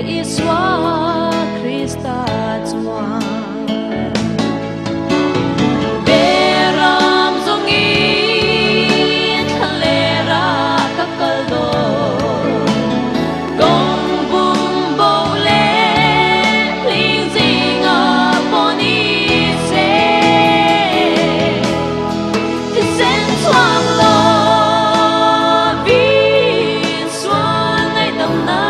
Iswa Krista Tua Beram Zongin Halera Kakaldo Gong Bung Bole Pleasing upon Se Tisen Swang Lo Vi Swan Ai Dam Na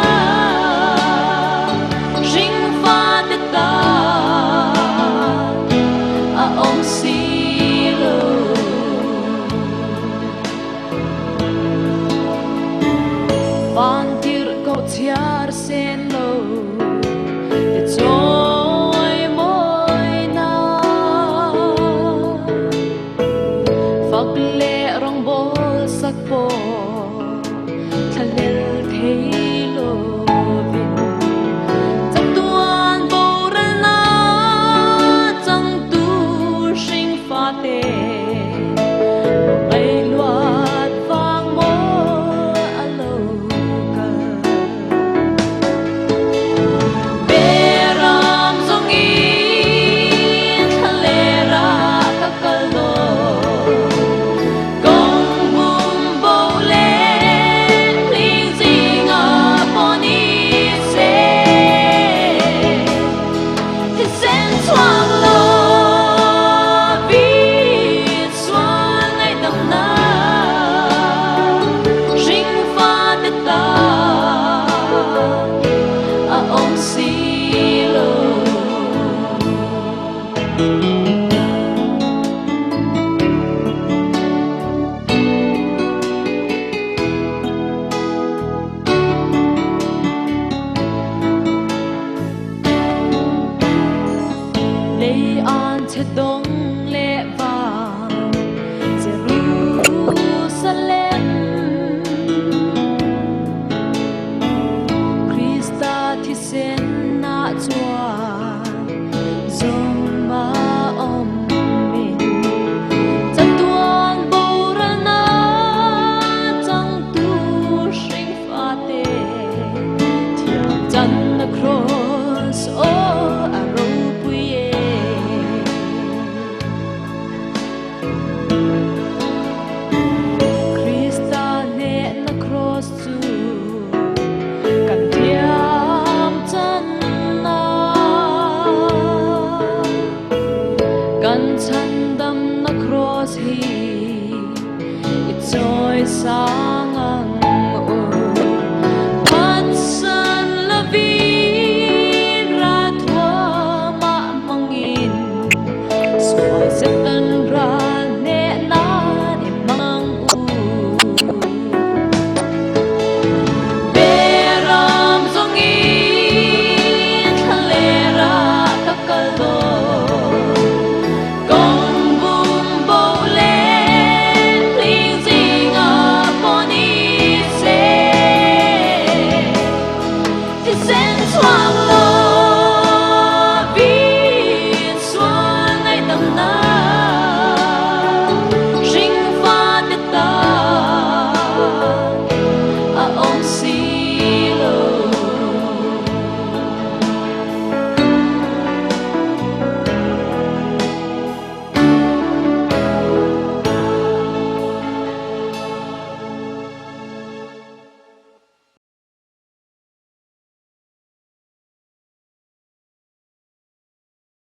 Tiar sen lo để trôi môi na phật lệ rong bol sắc po thà lệ thấy lo vin trong tuan bồ ra na trong tu sinh pha tê ai loạt vang mơ alo Lay on to